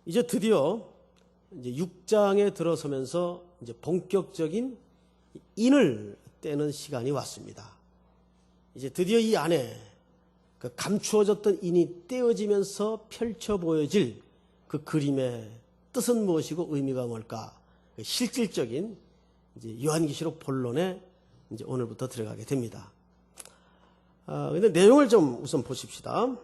이제 드디어 이제 6장에 들어서면서 이제 본격적인 인을 떼는 시간이 왔습니다. 이제 드디어 이 안에 그 감추어졌던 인이 떼어지면서 펼쳐 보여질 그 그림의 뜻은 무엇이고 의미가 뭘까? 그 실질적인 이제 요한계시록 본론에 이제 오늘부터 들어가게 됩니다. 근데 내용을 좀 우선 보십시다.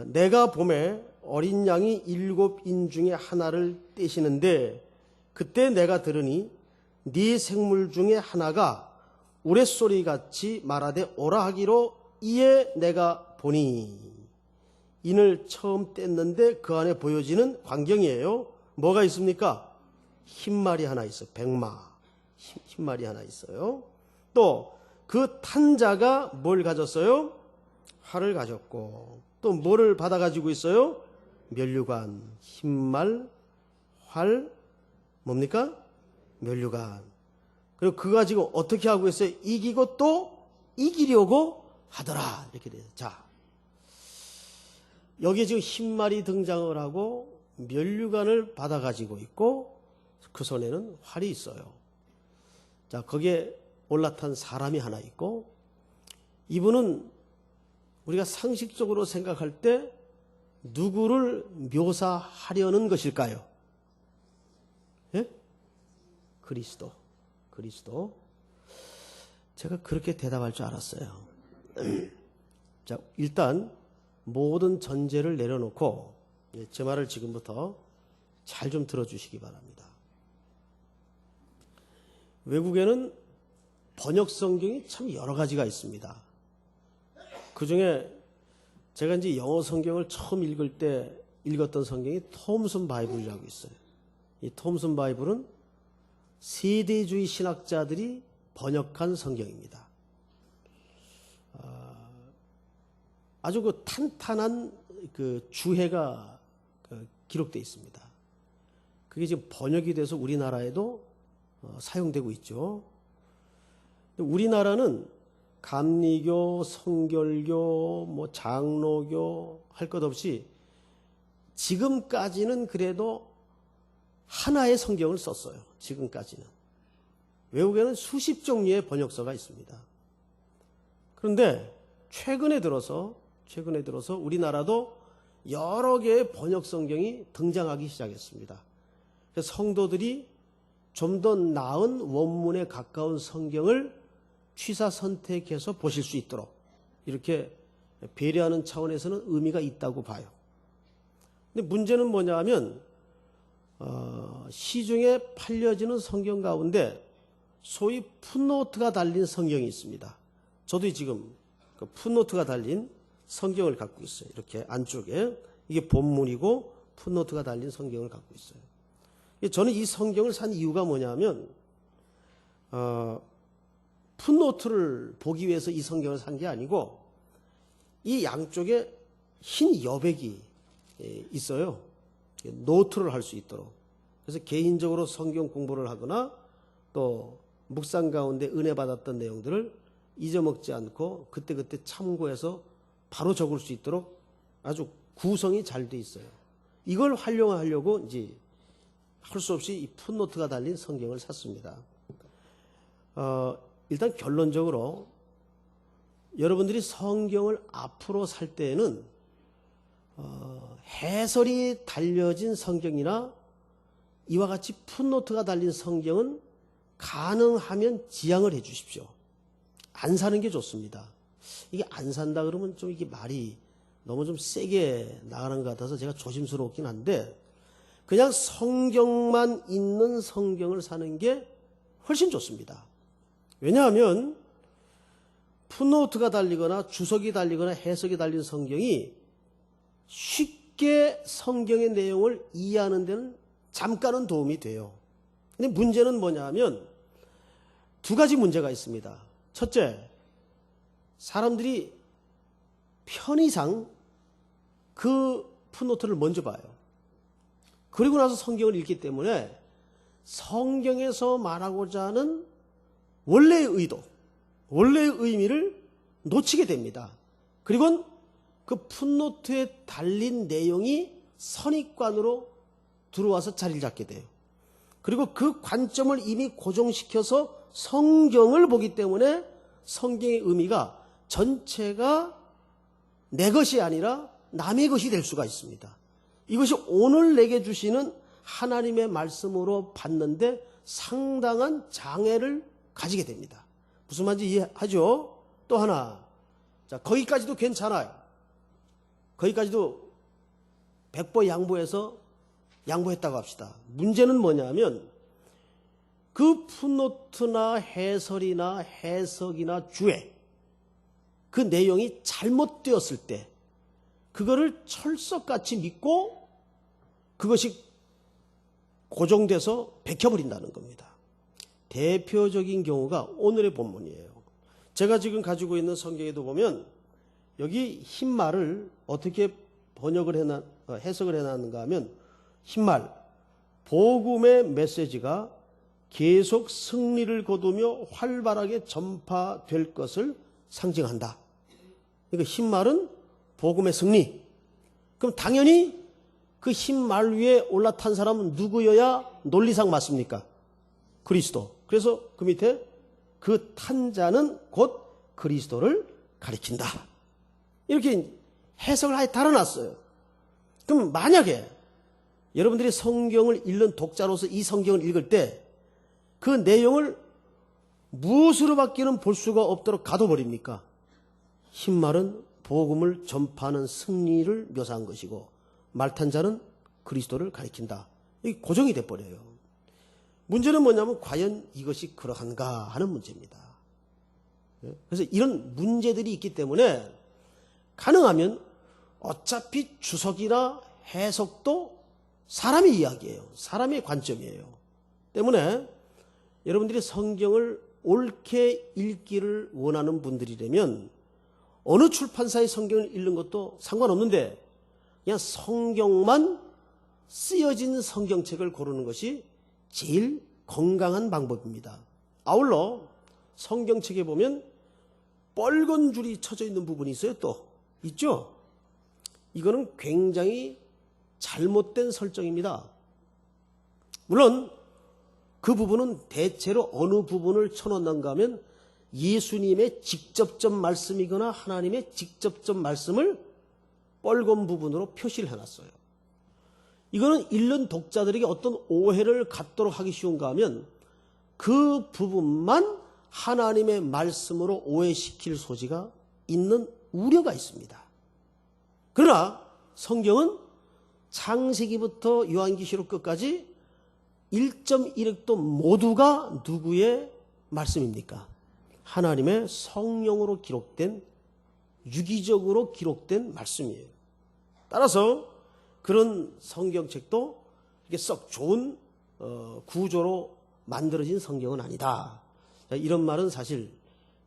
내가 봄에 어린 양이 7인 중에 하나를 떼시는데 그때 내가 들으니 네 생물 중에 하나가 우레소리같이 말하되 오라 하기로 이에 내가 보니 인을 처음 뗐는데 그 안에 보여지는 광경이에요. 뭐가 있습니까? 흰말이 하나 있어요. 백마 흰말이 하나 있어요. 또 그 탄자가 뭘 가졌어요? 활을 가졌고 또 뭐를 받아 가지고 있어요? 면류관, 흰말, 활, 뭡니까? 면류관. 그리고 그거 가지고 어떻게 하고 있어요? 이기고 또 이기려고 하더라. 이렇게 돼요. 자, 여기에 지금 흰말이 등장을 하고 면류관을 받아 가지고 있고 그 손에는 활이 있어요. 자, 거기에 올라탄 사람이 하나 있고 이분은 우리가 상식적으로 생각할 때 누구를 묘사하려는 것일까요? 예? 그리스도. 제가 그렇게 대답할 줄 알았어요. 자, 일단 모든 전제를 내려놓고 제 말을 지금부터 잘 좀 들어주시기 바랍니다. 외국에는 번역 성경이 참 여러 가지가 있습니다. 그 중에 제가 이제 영어 성경을 처음 읽을 때 읽었던 성경이 톰슨 바이블이라고 있어요. 이 톰슨 바이블은 세대주의 신학자들이 번역한 성경입니다. 아주 그 탄탄한 그 주해가 기록되어 있습니다. 그게 지금 번역이 돼서 우리나라에도 사용되고 있죠. 우리나라는 감리교, 성결교, 뭐 장로교 할 것 없이 지금까지는 그래도 하나의 성경을 썼어요. 지금까지는. 외국에는 수십 종류의 번역서가 있습니다. 그런데 최근에 들어서 우리나라도 여러 개의 번역 성경이 등장하기 시작했습니다. 그래서 성도들이 좀 더 나은 원문에 가까운 성경을 취사 선택해서 보실 수 있도록 이렇게 배려하는 차원에서는 의미가 있다고 봐요. 근데 문제는 뭐냐 하면 시중에 팔려지는 성경 가운데 소위 풋노트가 달린 성경이 있습니다. 저도 지금 그 풋노트가 달린 성경을 갖고 있어요. 이렇게 안쪽에 이게 본문이고 풋노트가 달린 성경을 갖고 있어요. 저는 이 성경을 산 이유가 뭐냐면 풋노트를 보기 위해서 이 성경을 산 게 아니고 이 양쪽에 흰 여백이 있어요. 노트를 할 수 있도록. 그래서 개인적으로 성경 공부를 하거나 또 묵상 가운데 은혜 받았던 내용들을 잊어먹지 않고 그때그때 참고해서 바로 적을 수 있도록 아주 구성이 잘 돼 있어요. 이걸 활용하려고 이제 할 수 없이 이 풋노트가 달린 성경을 샀습니다. 일단 결론적으로 여러분들이 성경을 앞으로 살 때에는 해설이 달려진 성경이나 이와 같이 풋노트가 달린 성경은 가능하면 지양을 해 주십시오. 안 사는 게 좋습니다. 이게 안 산다 그러면 좀 이게 말이 너무 좀 세게 나가는 것 같아서 제가 조심스럽긴 한데 그냥 성경만 있는 성경을 사는 게 훨씬 좋습니다. 왜냐하면 풋노트가 달리거나 주석이 달리거나 해석이 달린 성경이 쉽게 성경의 내용을 이해하는 데는 잠깐은 도움이 돼요. 근데 문제는 뭐냐 하면 두 가지 문제가 있습니다. 첫째, 사람들이 편의상 그 풋노트를 먼저 봐요. 그리고 나서 성경을 읽기 때문에 성경에서 말하고자 하는 원래의 의도, 원래의 의미를 놓치게 됩니다. 그리고 그 풋노트에 달린 내용이 선입관으로 들어와서 자리를 잡게 돼요. 그리고 그 관점을 이미 고정시켜서 성경을 보기 때문에 성경의 의미가 전체가 내 것이 아니라 남의 것이 될 수가 있습니다. 이것이 오늘 내게 주시는 하나님의 말씀으로 봤는데 상당한 장애를 가지게 됩니다. 무슨 말인지 이해하죠? 또 하나, 자, 거기까지도 괜찮아요. 거기까지도 백보 양보해서 양보했다고 합시다. 문제는 뭐냐면 그 풋노트나 해설이나 해석이나 주에 그 내용이 잘못되었을 때 그거를 철석같이 믿고 그것이 고정돼서 베껴버린다는 겁니다. 대표적인 경우가 오늘의 본문이에요. 제가 지금 가지고 있는 성경에도 보면 여기 흰말을 어떻게 해석을 해놨는가 하면 흰말, 복음의 메시지가 계속 승리를 거두며 활발하게 전파될 것을 상징한다. 그러니까 흰말은 복음의 승리. 그럼 당연히 그 흰말 위에 올라탄 사람은 누구여야 논리상 맞습니까? 그리스도. 그래서 그 밑에 그 탄 자는 곧 그리스도를 가리킨다. 이렇게 해석을 아예 달아놨어요. 그럼 만약에 여러분들이 성경을 읽는 독자로서 이 성경을 읽을 때 그 내용을 무엇으로밖에는 볼 수가 없도록 가둬버립니까? 흰말은 복음을 전파하는 승리를 묘사한 것이고 말탄 자는 그리스도를 가리킨다. 이게 고정이 돼버려요. 문제는 뭐냐면 과연 이것이 그러한가 하는 문제입니다. 그래서 이런 문제들이 있기 때문에 가능하면 어차피 주석이나 해석도 사람의 이야기예요. 사람의 관점이에요. 때문에 여러분들이 성경을 옳게 읽기를 원하는 분들이라면 어느 출판사의 성경을 읽는 것도 상관없는데 그냥 성경만 쓰여진 성경책을 고르는 것이 제일 건강한 방법입니다. 아울러 성경책에 보면 빨간 줄이 쳐져 있는 부분이 있어요. 또 있죠? 이거는 굉장히 잘못된 설정입니다. 물론 그 부분은 대체로 어느 부분을 쳐놓는가 하면 예수님의 직접적 말씀이거나 하나님의 직접적 말씀을 빨간 부분으로 표시를 해놨어요. 이거는 읽는 독자들에게 어떤 오해를 갖도록 하기 쉬운가 하면 그 부분만 하나님의 말씀으로 오해시킬 소지가 있는 우려가 있습니다. 그러나 성경은 창세기부터 요한계시록 끝까지 1.1획도 모두가 누구의 말씀입니까? 하나님의 성령으로 기록된, 유기적으로 기록된 말씀이에요. 따라서 그런 성경책도 이게 썩 좋은 구조로 만들어진 성경은 아니다. 이런 말은 사실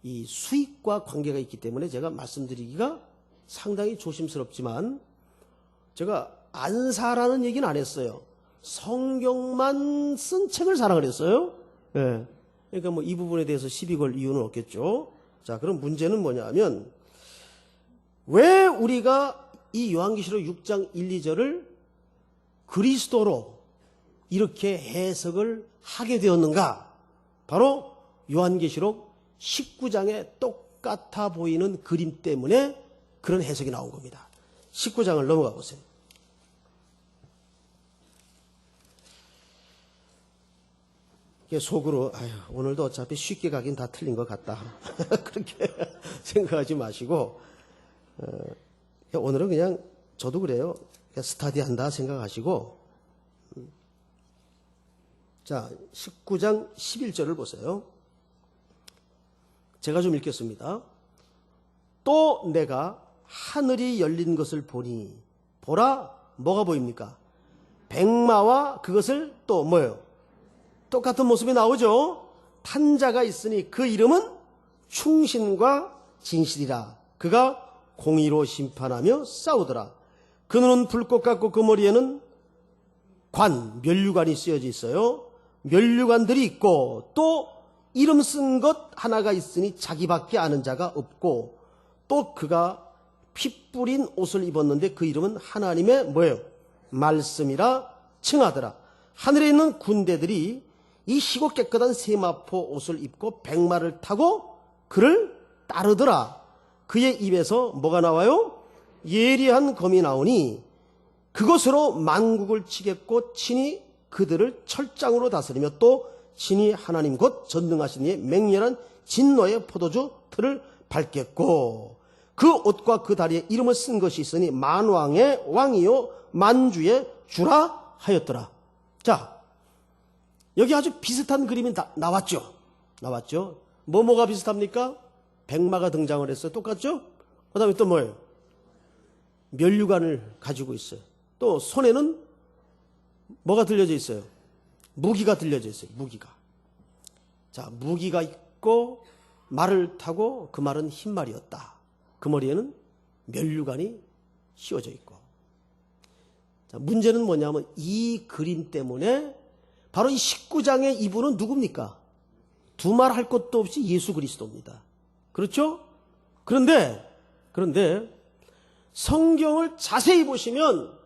이 수익과 관계가 있기 때문에 제가 말씀드리기가 상당히 조심스럽지만 제가 안 사라는 얘기는 안 했어요. 성경만 쓴 책을 사라 그랬어요. 예. 그러니까 뭐 이 부분에 대해서 시비 걸 이유는 없겠죠. 자, 그럼 문제는 뭐냐면 왜 우리가 이 요한계시록 6장 1, 2절을 그리스도로 이렇게 해석을 하게 되었는가? 바로 요한계시록 19장에 똑같아 보이는 그림 때문에 그런 해석이 나온 겁니다. 19장을 넘어가 보세요. 속으로 오늘도 어차피 쉽게 가긴 다 틀린 것 같다. 그렇게 생각하지 마시고 오늘은 그냥 저도 그래요. 그냥 스타디한다 생각하시고 자 19장 11절을 보세요. 제가 좀 읽겠습니다. 또 내가 하늘이 열린 것을 보니 보라 뭐가 보입니까? 백마와 그것을 또 뭐예요? 똑같은 모습이 나오죠. 탄 자가 있으니 그 이름은 충신과 진실이라. 그가 공의로 심판하며 싸우더라. 그 눈은 불꽃 같고 그 머리에는 면류관이 쓰여져 있어요. 면류관들이 있고 또 이름 쓴 것 하나가 있으니 자기밖에 아는 자가 없고 또 그가 피 뿌린 옷을 입었는데 그 이름은 하나님의 뭐예요? 말씀이라 칭하더라. 하늘에 있는 군대들이 이 희고 깨끗한 세마포 옷을 입고 백마를 타고 그를 따르더라. 그의 입에서 뭐가 나와요? 예리한 검이 나오니 그것으로 만국을 치겠고 친히 그들을 철장으로 다스리며 또 친히 하나님 곧 전능하신 이의 맹렬한 진노의 포도주 틀을 밟겠고 그 옷과 그 다리에 이름을 쓴 것이 있으니 만왕의 왕이요 만주의 주라 하였더라. 자, 여기 아주 비슷한 그림이 나왔죠. 뭐가 비슷합니까? 백마가 등장을 했어요. 똑같죠? 그 다음에 또 뭐예요? 면류관을 가지고 있어요. 또 손에는 뭐가 들려져 있어요? 무기가 들려져 있어요. 무기가. 자, 무기가 있고 말을 타고 그 말은 흰말이었다. 그 머리에는 면류관이 씌워져 있고. 자, 문제는 뭐냐면 이 그림 때문에 바로 이 19장의 이분은 누굽니까? 두말할 것도 없이 예수 그리스도입니다. 그렇죠? 그런데 성경을 자세히 보시면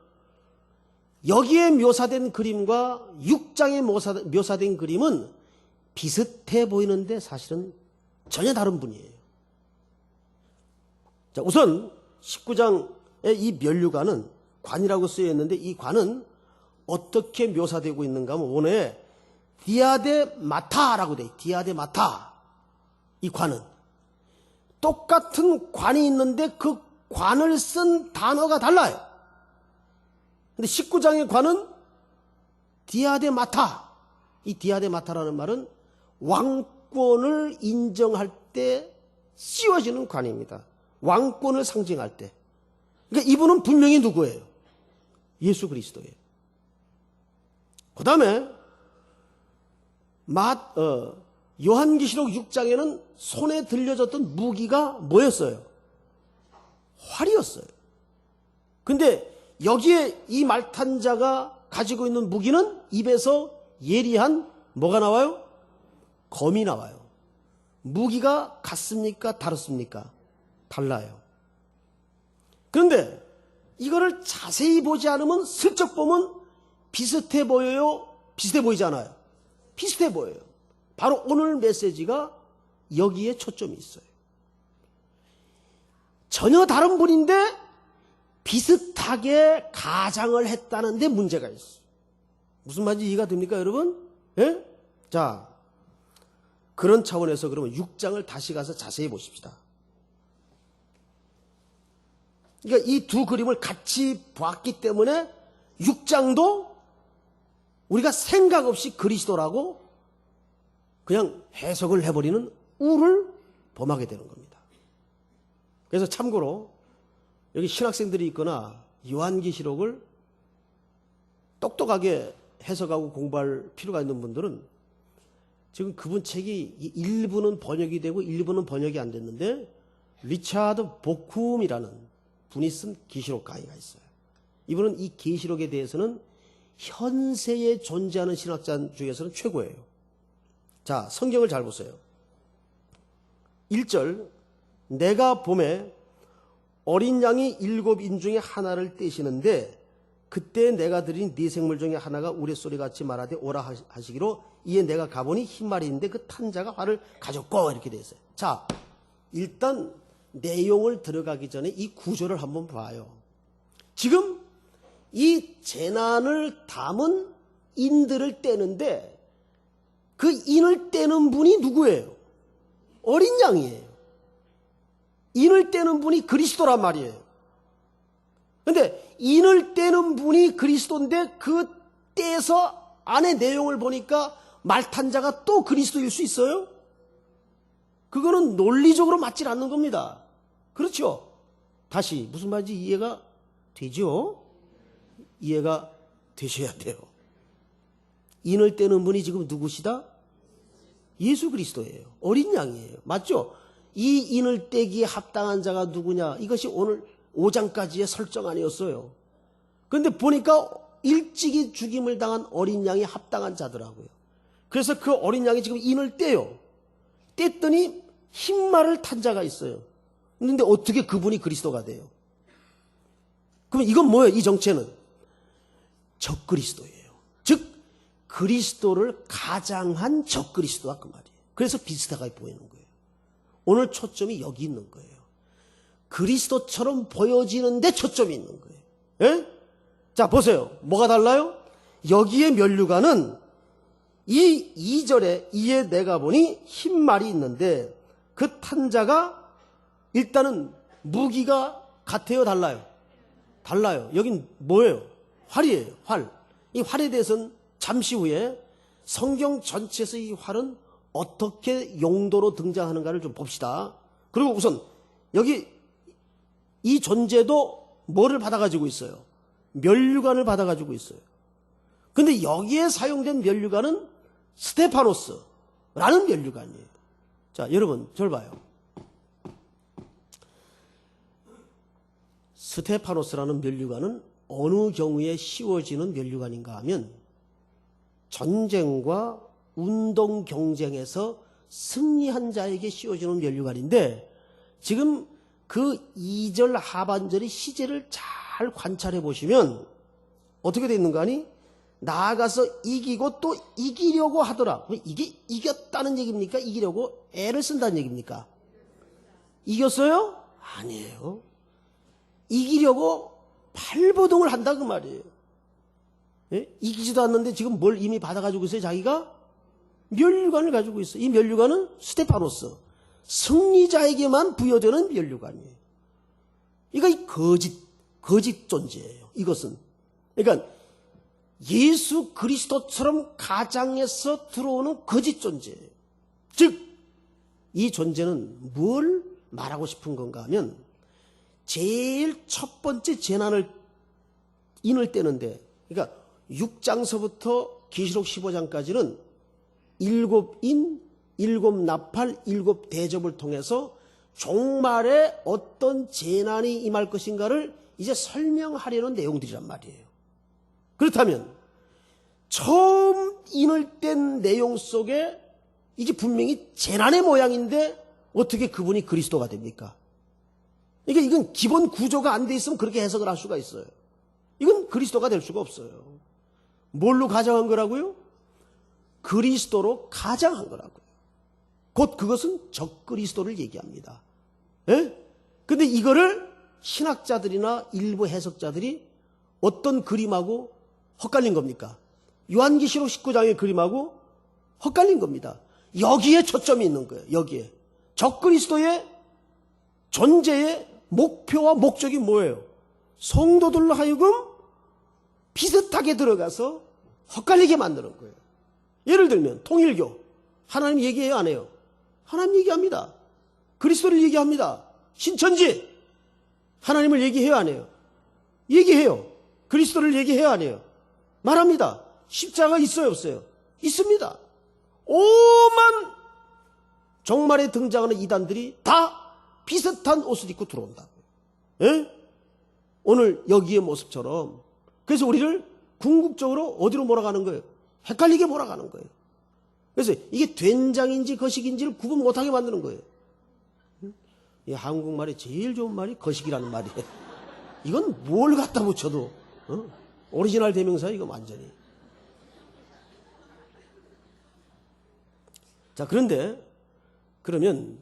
여기에 묘사된 그림과 6장에 묘사된 그림은 비슷해 보이는데 사실은 전혀 다른 분이에요. 자, 우선 19장의 이 면류관은 관이라고 쓰여 있는데 이 관은 어떻게 묘사되고 있는가 하면 원어에 디아데마타라고 돼 있어요. 디아데마타. 이 관은 똑같은 관이 있는데 그 관을 쓴 단어가 달라요. 근데 19장의 관은 디아데마타. 이 디아데마타라는 말은 왕권을 인정할 때 씌워지는 관입니다. 왕권을 상징할 때. 그러니까 이분은 분명히 누구예요? 예수 그리스도예요. 그 다음에 요한계시록 6장에는 손에 들려졌던 무기가 뭐였어요? 활이었어요. 근데 여기에 이 말탄 자가 가지고 있는 무기는 입에서 예리한 뭐가 나와요? 검이 나와요. 무기가 같습니까? 다릅니까? 달라요. 그런데 이거를 자세히 보지 않으면 슬쩍 보면 비슷해 보여요? 비슷해 보이지 않아요? 비슷해 보여요. 바로 오늘 메시지가 여기에 초점이 있어요. 전혀 다른 분인데 비슷하게 가장을 했다는데 문제가 있어요. 무슨 말인지 이해가 됩니까, 여러분? 예? 자, 그런 차원에서 그러면 6장을 다시 가서 자세히 보십시다. 그러니까 이 두 그림을 같이 봤기 때문에 6장도 우리가 생각 없이 그리스도라고 그냥 해석을 해버리는 우를 범하게 되는 겁니다. 그래서 참고로 여기 신학생들이 있거나 요한계시록을 똑똑하게 해석하고 공부할 필요가 있는 분들은 지금 그분 책이 일부는 번역이 되고 일부는 번역이 안 됐는데 리차드 보쿰이라는 분이 쓴 계시록 강의가 있어요. 이분은 이 계시록에 대해서는 현세에 존재하는 신학자 중에서는 최고예요. 자, 성경을 잘 보세요. 1절 내가 봄에 어린 양이 7인 중에 하나를 떼시는데 그때 내가 드린 네 생물 중에 하나가 우레소리같이 말하되 오라 하시기로 이에 내가 가보니 흰말이 있는데 그 탄 자가 활을 가졌고 이렇게 되어 있어요. 자, 일단 내용을 들어가기 전에 이 구조를 한번 봐요. 지금 이 재난을 담은 인들을 떼는데 그 인을 떼는 분이 누구예요? 어린 양이에요. 인을 떼는 분이 그리스도란 말이에요. 그런데 인을 떼는 분이 그리스도인데 그 떼서 안에 내용을 보니까 말탄 자가 또 그리스도일 수 있어요? 그거는 논리적으로 맞질 않는 겁니다. 그렇죠? 다시 무슨 말인지 이해가 되죠? 이해가 되셔야 돼요. 인을 떼는 분이 지금 누구시다? 예수 그리스도예요. 어린 양이에요. 맞죠? 이 인을 떼기에 합당한 자가 누구냐? 이것이 오늘 5장까지의 설정 아니었어요. 그런데 보니까 일찍이 죽임을 당한 어린 양이 합당한 자더라고요. 그래서 그 어린 양이 지금 인을 떼요. 뗐더니 흰말을 탄 자가 있어요. 그런데 어떻게 그분이 그리스도가 돼요? 그럼 이건 뭐예요? 이 정체는 적그리스도예요. 즉 그리스도를 가장한 적그리스도다 그 말이에요. 그래서 비슷하게 보이는 거예요. 오늘 초점이 여기 있는 거예요. 그리스도처럼 보여지는데 초점이 있는 거예요. 예? 자 보세요. 뭐가 달라요? 여기에 면류관은 이 2절에 이에 내가 보니 흰 말이 있는데 그 탄자가 일단은 무기가 같아요, 달라요? 달라요. 여긴 뭐예요? 활이에요, 활. 이 활에 대해서는 잠시 후에 성경 전체에서 이 활은 어떻게 용도로 등장하는가를 좀 봅시다. 그리고 우선 여기 이 존재도 뭐를 받아가지고 있어요? 면류관을 받아가지고 있어요. 근데 여기에 사용된 면류관은 스테파노스라는 면류관이에요. 자, 여러분, 저를 봐요. 스테파노스라는 면류관은 어느 경우에 씌워지는 면류관인가 하면 전쟁과 운동 경쟁에서 승리한 자에게 씌워지는 면류관인데 지금 그 2절 하반절의 시제를 잘 관찰해 보시면 어떻게 되어 있는가 하니 나아가서 이기고 또 이기려고 하더라. 이게 이겼다는 얘기입니까? 이기려고 애를 쓴다는 얘기입니까? 이겼어요? 아니에요. 이기려고 발버둥을 한다 그 말이에요. 예? 이기지도 않는데 지금 뭘 이미 받아가지고 있어요? 자기가 면류관을 가지고 있어요. 이 면류관은 스테파노스, 승리자에게만 부여되는 면류관이에요. 이거 거짓 존재예요. 이것은 그러니까 예수 그리스도처럼 가장해서 들어오는 거짓 존재예요. 즉, 이 존재는 뭘 말하고 싶은 건가 하면 제일 첫 번째 재난을 인을 떼는데 그러니까 6장서부터 계시록 15장까지는 7인, 7나팔, 7대접을 통해서 종말에 어떤 재난이 임할 것인가를 이제 설명하려는 내용들이란 말이에요. 그렇다면 처음 인을 뗀 내용 속에 이게 분명히 재난의 모양인데 어떻게 그분이 그리스도가 됩니까? 그러니까 이건 기본 구조가 안 돼 있으면 그렇게 해석을 할 수가 있어요. 이건 그리스도가 될 수가 없어요. 뭘로 가장한 거라고요? 그리스도로 가장한 거라고요. 곧 그것은 적그리스도를 얘기합니다. 예? 근데 이거를 신학자들이나 일부 해석자들이 어떤 그림하고 헛갈린 겁니까? 요한계시록 19장의 그림하고 헛갈린 겁니다. 여기에 초점이 있는 거예요. 여기에. 적그리스도의 존재의 목표와 목적이 뭐예요? 성도들로 하여금 비슷하게 들어가서 헛갈리게 만드는 거예요. 예를 들면 통일교. 하나님 얘기해요, 안 해요? 하나님 얘기합니다. 그리스도를 얘기합니다. 신천지. 하나님을 얘기해요, 안 해요? 얘기해요. 그리스도를 얘기해요, 안 해요? 말합니다. 십자가 있어요, 없어요? 있습니다. 오만 종말에 등장하는 이단들이 다 비슷한 옷을 입고 들어온다고요. 예? 오늘 여기의 모습처럼. 그래서 우리를 궁극적으로 어디로 몰아가는 거예요? 헷갈리게 몰아가는 거예요. 그래서 이게 된장인지 거식인지를 구분 못하게 만드는 거예요. 이 한국말에 제일 좋은 말이 거식이라는 말이에요. 이건 뭘 갖다 붙여도 오리지널 대명사야 이거 완전히. 자, 그런데 그러면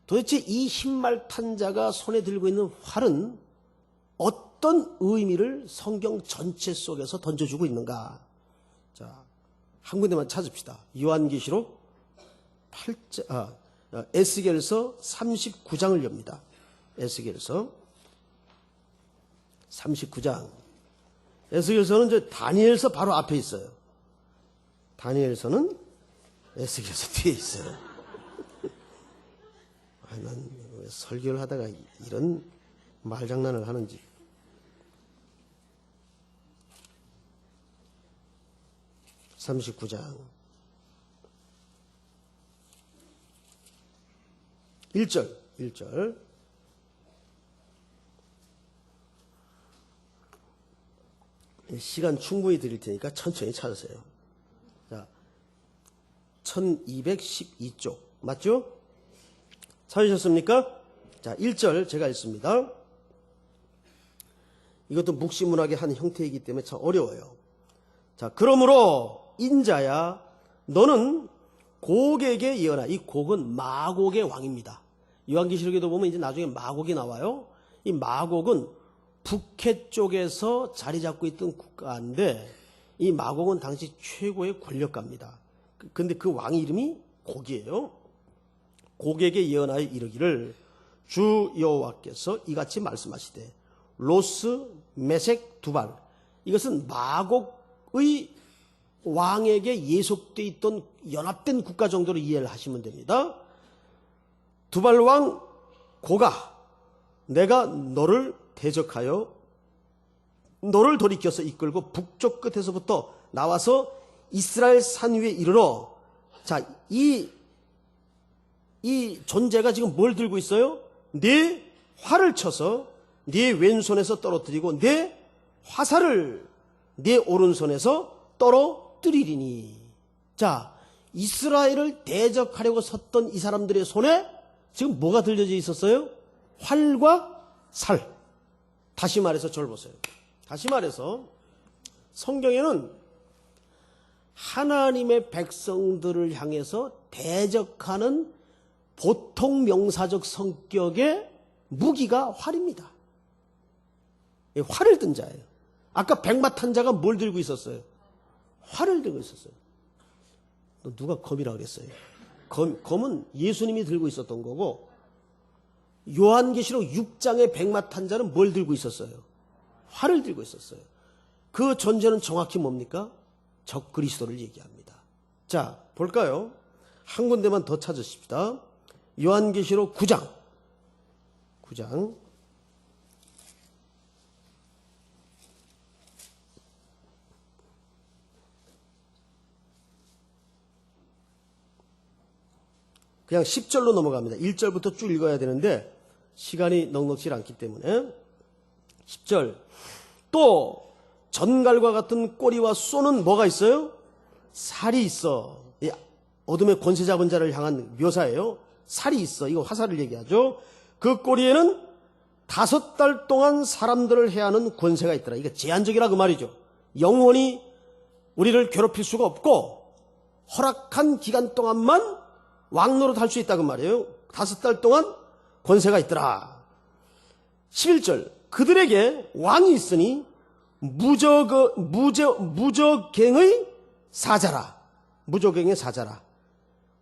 도대체 이 흰말 탄자가 손에 들고 있는 활은 어떤 의미를 성경 전체 속에서 던져주고 있는가? 자, 한 군데만 찾읍시다. 요한계시록 에스겔서 39장을 엽니다. 에스겔서 39장. 에스겔서는 이제 다니엘서 바로 앞에 있어요. 다니엘서는 에스겔서 뒤에 있어요. 난 왜 설교를 하다가 이런 말장난을 하는지. (39장) 1절 시간 충분히 드릴 테니까 천천히 찾으세요. 자, 1212쪽 맞죠? 찾으셨습니까? 자, 1절 제가 읽습니다. 이것도 묵시문학의 한 형태이기 때문에 참 어려워요. 자, 그러므로 인자야 너는 곡에게 예언하. 이 곡은 마곡의 왕입니다. 요한계시록에도 보면 이제 나중에 마곡이 나와요. 이 마곡은 북해 쪽에서 자리 잡고 있던 국가인데 이 마곡은 당시 최고의 권력가입니다. 근데 그 왕 이름이 곡이에요. 곡에게 예언하여 이르기를 주 여호와께서 이같이 말씀하시되 로스 메색 두발, 이것은 마곡의 왕에게 예속되어 있던 연합된 국가 정도로 이해를 하시면 됩니다. 두발왕 고가, 내가 너를 대적하여 너를 돌이켜서 이끌고 북쪽 끝에서부터 나와서 이스라엘 산 위에 이르러. 자, 이 존재가 지금 뭘 들고 있어요? 네 활을 쳐서 네 왼손에서 떨어뜨리고 네 화살을 네 오른손에서 떨어뜨리리니. 자, 이스라엘을 대적하려고 섰던 이 사람들의 손에 지금 뭐가 들려져 있었어요? 활과 살. 다시 말해서 저를 보세요. 다시 말해서 성경에는 하나님의 백성들을 향해서 대적하는 보통 명사적 성격의 무기가 활입니다. 활을 든 자예요. 아까 백마탄자가 뭘 들고 있었어요? 활을 들고 있었어요. 누가 검이라고 그랬어요? 검은 예수님이 들고 있었던 거고, 요한계시록 6장의 백마탄자는 뭘 들고 있었어요? 활을 들고 있었어요. 그 존재는 정확히 뭡니까? 적 그리스도를 얘기합니다. 자, 볼까요? 한 군데만 더 찾으십시다. 요한계시록 9장. 그냥 10절로 넘어갑니다. 1절부터 쭉 읽어야 되는데 시간이 넉넉지 않기 때문에 10절. 또 전갈과 같은 꼬리와 쏘는 뭐가 있어요? 살이 있어. 어둠의 권세 잡은 자를 향한 묘사예요. 살이 있어. 이거 화살을 얘기하죠. 그 꼬리에는 5달 동안 사람들을 해하는 권세가 있더라. 이거 제한적이라 그 말이죠. 영원히 우리를 괴롭힐 수가 없고 허락한 기간 동안만 왕노릇 할 수 있다 그 말이에요. 5달 동안 권세가 있더라. 11절. 그들에게 왕이 있으니 무저갱의 사자라. 무저갱의 사자라.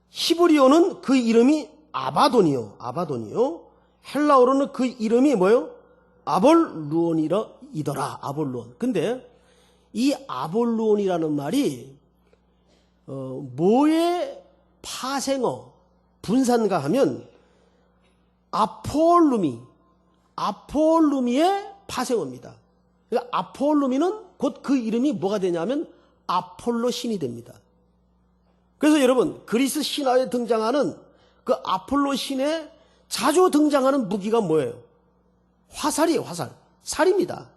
히브리어는 그 이름이 아바돈이요. 헬라어로는 그 이름이 뭐예요? 아볼루온이더라. 아볼루온. 근데 이 아볼루온이라는 말이 뭐의 파생어, 분산가 하면 아폴루미의 파생어입니다. 그러니까 아폴루미는 곧 그 이름이 뭐가 되냐면 아폴로 신이 됩니다. 그래서 여러분, 그리스 신화에 등장하는 그 아폴로 신에 자주 등장하는 무기가 뭐예요? 화살이에요, 화살. 살입니다.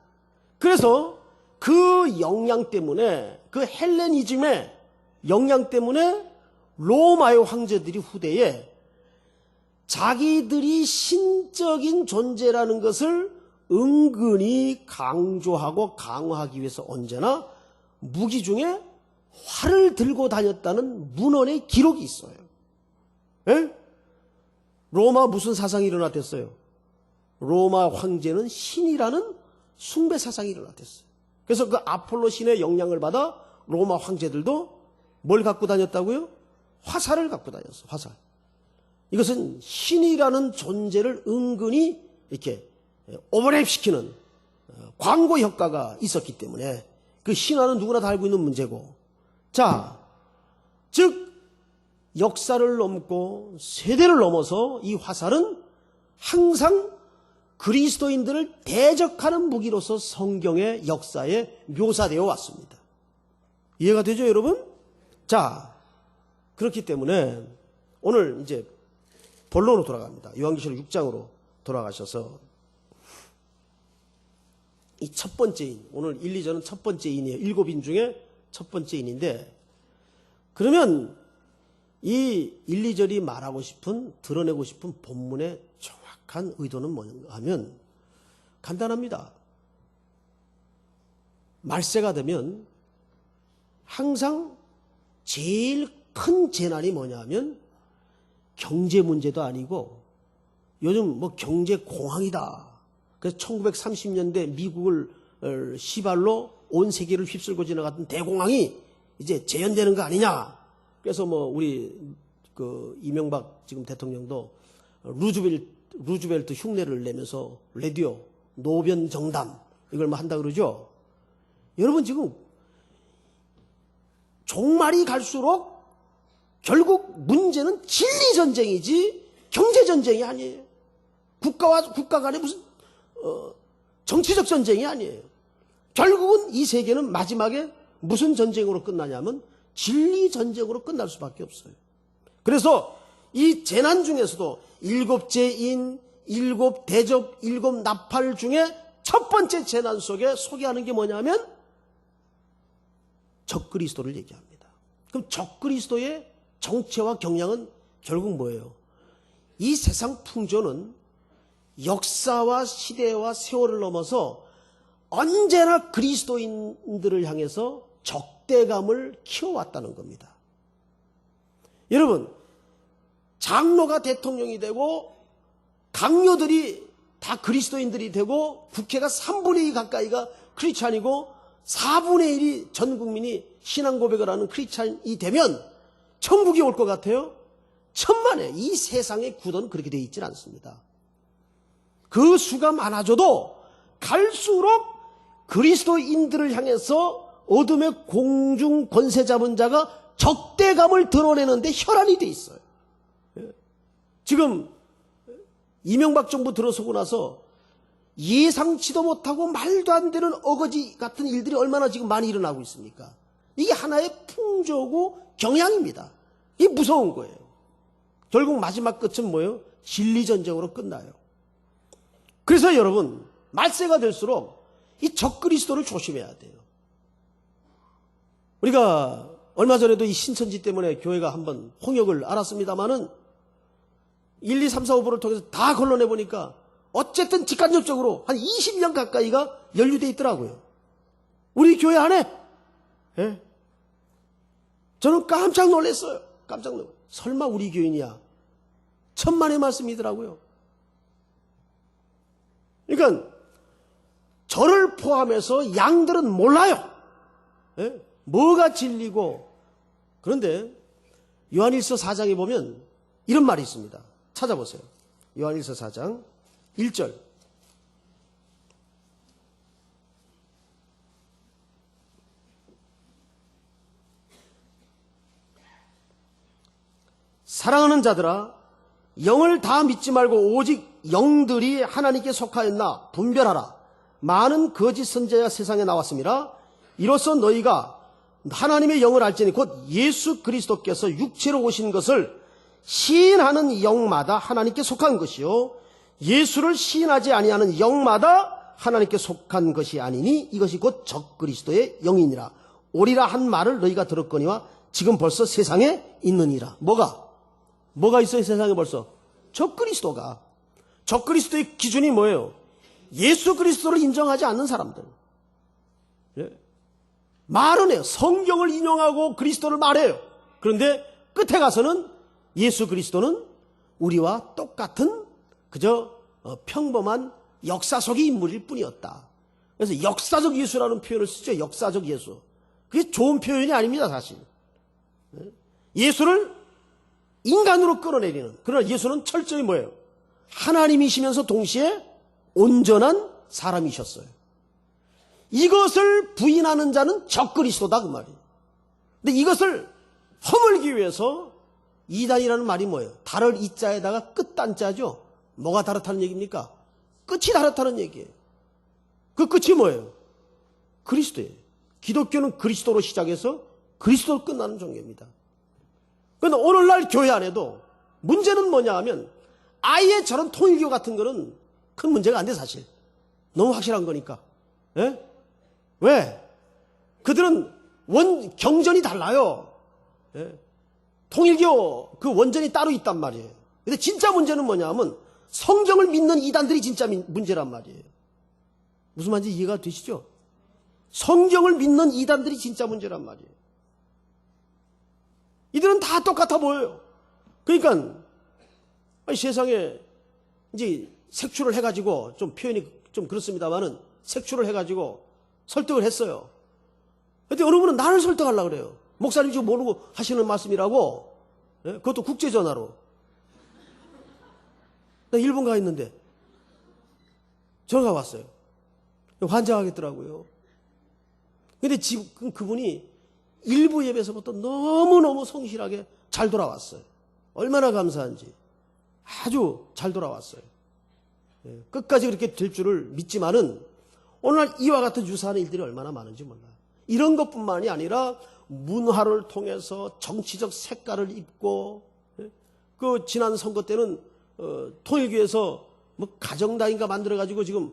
그래서 그 영향 때문에, 그 헬레니즘의 영향 때문에 로마의 황제들이 후대에 자기들이 신적인 존재라는 것을 은근히 강조하고 강화하기 위해서 언제나 무기 중에 활을 들고 다녔다는 문헌의 기록이 있어요. 에? 로마 무슨 사상이 일어났댔어요? 로마 황제는 신이라는 숭배 사상이 일어났댔어요. 그래서 그 아폴로 신의 영향을 받아 로마 황제들도 뭘 갖고 다녔다고요? 화살을 갖고 다녔어. 화살. 이것은 신이라는 존재를 은근히 이렇게 오버랩시키는 광고 효과가 있었기 때문에 그 신화는 누구나 다 알고 있는 문제고. 자, 즉 역사를 넘고 세대를 넘어서 이 화살은 항상 그리스도인들을 대적하는 무기로서 성경의 역사에 묘사되어 왔습니다. 이해가 되죠, 여러분? 자, 그렇기 때문에 오늘 이제 본론으로 돌아갑니다. 요한계시록 6장으로 돌아가셔서 이 첫 번째 인, 오늘 1, 2절은 첫 번째 인이에요. 7인 중에 첫 번째 인인데, 그러면 이 1, 2절이 말하고 싶은, 드러내고 싶은 본문의 정확한 의도는 뭐냐 하면 간단합니다. 말세가 되면 항상 제일 큰 재난이 뭐냐면 경제 문제도 아니고 요즘 뭐 경제 공황이다. 그래서 1930년대 미국을 시발로 온 세계를 휩쓸고 지나갔던 대공황이 이제 재현되는 거 아니냐. 그래서 뭐 우리 그 이명박 지금 대통령도 루즈벨트 흉내를 내면서 라디오 노변 정담 이걸 뭐 한다 그러죠. 여러분 지금 종말이 갈수록 결국 문제는 진리 전쟁이지 경제 전쟁이 아니에요. 국가와 국가 간의 무슨 정치적 전쟁이 아니에요. 결국은 이 세계는 마지막에 무슨 전쟁으로 끝나냐면 진리 전쟁으로 끝날 수밖에 없어요. 그래서 이 재난 중에서도 7재인, 7대접, 7나팔 중에 첫 번째 재난 속에 소개하는 게 뭐냐면 적그리스도를 얘기합니다. 그럼 적그리스도의 정체와 경향은 결국 뭐예요? 이 세상 풍조는 역사와 시대와 세월을 넘어서 언제나 그리스도인들을 향해서 적대감을 키워왔다는 겁니다. 여러분, 장로가 대통령이 되고 강요들이 다 그리스도인들이 되고 국회가 3분의 2 가까이가 크리스찬이고 4분의 1이 전 국민이 신앙 고백을 하는 크리스찬이 되면 천국이 올 것 같아요? 천만에 이 세상의 구도는 그렇게 되어 있지는 않습니다. 그 수가 많아져도 갈수록 그리스도인들을 향해서 어둠의 공중 권세 잡은 자가 적대감을 드러내는데 혈안이 돼 있어요. 지금 이명박 정부 들어서고 나서 예상치도 못하고 말도 안 되는 어거지 같은 일들이 얼마나 지금 많이 일어나고 있습니까? 이게 하나의 풍조고 경향입니다. 이게 무서운 거예요. 결국 마지막 끝은 뭐예요? 진리전쟁으로 끝나요. 그래서 여러분, 말세가 될수록 이 적그리스도를 조심해야 돼요. 우리가 얼마 전에도 이 신천지 때문에 교회가 한번 홍역을 알았습니다마는 1, 2, 3, 4, 5부를 통해서 다 걸러내 보니까 어쨌든 직간접적으로 한 20년 가까이가 연루되어 있더라고요. 우리 교회 안에. 예? 저는 깜짝 놀랐어요. 깜짝 놀랐어요. 설마 우리 교인이야. 천만의 말씀이더라고요. 그러니까 저를 포함해서 양들은 몰라요. 예? 뭐가 진리고. 그런데 요한일서 4장에 보면 이런 말이 있습니다. 찾아보세요. 요한일서 4장 1절. 사랑하는 자들아, 영을 다 믿지 말고 오직 영들이 하나님께 속하였나 분별하라. 많은 거짓 선지자가 세상에 나왔습니다. 이로써 너희가 하나님의 영을 알지니 곧 예수 그리스도께서 육체로 오신 것을 시인하는 영마다 하나님께 속한 것이요 예수를 시인하지 아니하는 영마다 하나님께 속한 것이 아니니 이것이 곧 적그리스도의 영이니라. 오리라 한 말을 너희가 들었거니와 지금 벌써 세상에 있느니라. 뭐가 있어요? 세상에 벌써 적그리스도가. 적그리스도의 기준이 뭐예요? 예수 그리스도를 인정하지 않는 사람들. 예? 말은 해요. 성경을 인용하고 그리스도를 말해요. 그런데 끝에 가서는 예수 그리스도는 우리와 똑같은 그저 평범한 역사 속의 인물일 뿐이었다. 그래서 역사적 예수라는 표현을 쓰죠. 역사적 예수. 그게 좋은 표현이 아닙니다, 사실. 예수를 인간으로 끌어내리는. 그러나 예수는 철저히 뭐예요? 하나님이시면서 동시에 온전한 사람이셨어요. 이것을 부인하는 자는 적그리스도다 그 말이에요. 근데 이것을 허물기 위해서 이단이라는 말이 뭐예요? 달을 이자에다가 끝단자죠. 뭐가 다르다는 얘기입니까? 끝이 다르다는 얘기예요. 그 끝이 뭐예요? 그리스도예요. 기독교는 그리스도로 시작해서 그리스도로 끝나는 종교입니다. 그런데 오늘날 교회 안에도 문제는 뭐냐 하면 아예 저런 통일교 같은 거는 큰 문제가 안 돼 사실. 너무 확실한 거니까. 예? 왜? 그들은 경전이 달라요. 예? 통일교 그 원전이 따로 있단 말이에요. 근데 진짜 문제는 뭐냐 하면 성경을 믿는 이단들이 진짜 문제란 말이에요. 무슨 말인지 이해가 되시죠? 성경을 믿는 이단들이 진짜 문제란 말이에요. 이들은 다 똑같아 보여요. 그러니까 아니, 세상에 이제 색출을 해가지고 좀 표현이 좀 그렇습니다만은 색출을 해가지고 설득을 했어요. 근데 어느 분은 나를 설득하려고 그래요. 목사님 지금 모르고 하시는 말씀이라고. 예? 그것도 국제전화로. 나 일본 가 있는데 전화가 왔어요. 환장하겠더라고요. 근데 지금 그분이 일부 예배에서부터 너무너무 성실하게 잘 돌아왔어요. 얼마나 감사한지. 아주 잘 돌아왔어요. 예, 끝까지 그렇게 될 줄을 믿지만은 오늘날 이와 같은 유사한 일들이 얼마나 많은지 몰라요. 이런 것뿐만이 아니라 문화를 통해서 정치적 색깔을 입고, 예? 그 지난 선거 때는 통일교에서 뭐 가정당인가 만들어가지고 지금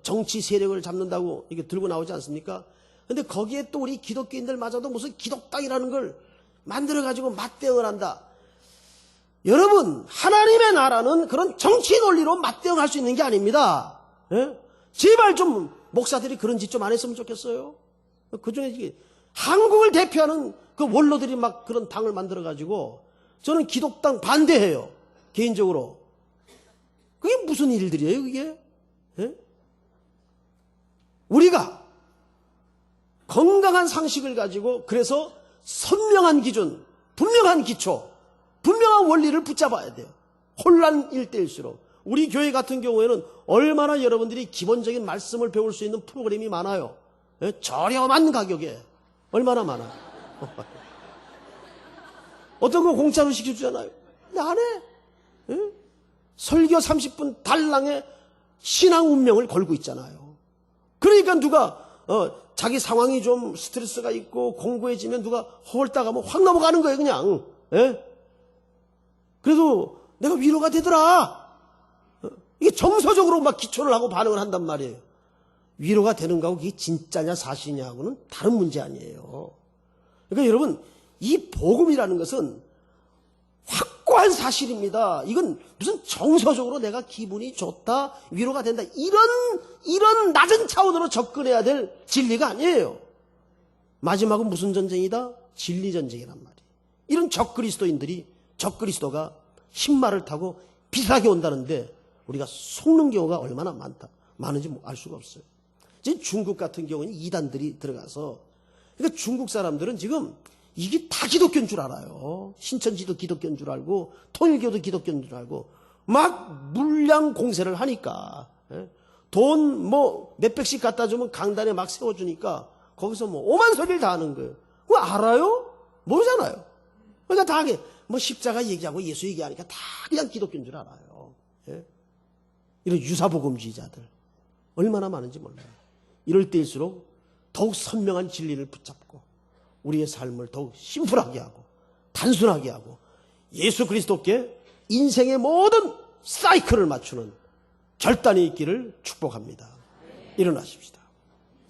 정치 세력을 잡는다고 이게 들고 나오지 않습니까? 근데 거기에 또 우리 기독교인들마저도 무슨 기독당이라는 걸 만들어가지고 맞대응을 한다. 여러분, 하나님의 나라는 그런 정치 논리로 맞대응할 수 있는 게 아닙니다. 예? 제발 좀 목사들이 그런 짓 좀 안 했으면 좋겠어요. 그 중에 한국을 대표하는 그 원로들이 막 그런 당을 만들어가지고 저는 기독당 반대해요. 개인적으로. 그게 무슨 일들이에요, 그게? 예? 우리가 건강한 상식을 가지고 그래서 선명한 기준, 분명한 기초, 분명한 원리를 붙잡아야 돼요. 혼란일 때일수록. 우리 교회 같은 경우에는 얼마나 여러분들이 기본적인 말씀을 배울 수 있는 프로그램이 많아요. 예? 저렴한 가격에 얼마나 많아요. 어떤 거 공짜로 시켜주잖아요. 근데 안 해. 예? 설교 30분 달랑의 신앙 운명을 걸고 있잖아요. 그러니까 누가 자기 상황이 좀 스트레스가 있고 공고해지면 누가 헐다가면 확 넘어가는 거예요, 그냥. 예? 그래도 내가 위로가 되더라. 이게 정서적으로 막 기초를 하고 반응을 한단 말이에요. 위로가 되는 거하고 그게 진짜냐 사실이냐하고는 다른 문제 아니에요. 그러니까 여러분, 이 복음이라는 것은 확고한 사실입니다. 이건 무슨 정서적으로 내가 기분이 좋다, 위로가 된다, 이런 낮은 차원으로 접근해야 될 진리가 아니에요. 마지막은 무슨 전쟁이다? 진리 전쟁이란 말이에요. 이런 적그리스도가 흰말을 타고 비슷하게 온다는데 우리가 속는 경우가 얼마나 많은지 알 수가 없어요. 지금 중국 같은 경우는 이단들이 들어가서, 그러니까 중국 사람들은 지금 이게 다 기독교인 줄 알아요. 신천지도 기독교인 줄 알고 통일교도 기독교인 줄 알고 막 물량 공세를 하니까, 돈 뭐 몇백씩 갖다 주면 강단에 막 세워주니까 거기서 뭐 오만 소리를 다 하는 거예요. 그거 알아요? 모르잖아요. 그러니까 다 하게 뭐 십자가 얘기하고 예수 얘기하니까 다 그냥 기독교인 줄 알아요. 예? 이런 유사복음주의자들 얼마나 많은지 몰라요. 이럴 때일수록 더욱 선명한 진리를 붙잡고 우리의 삶을 더욱 심플하게 하고 단순하게 하고 예수 그리스도께 인생의 모든 사이클을 맞추는 결단이 있기를 축복합니다. 일어나십시다.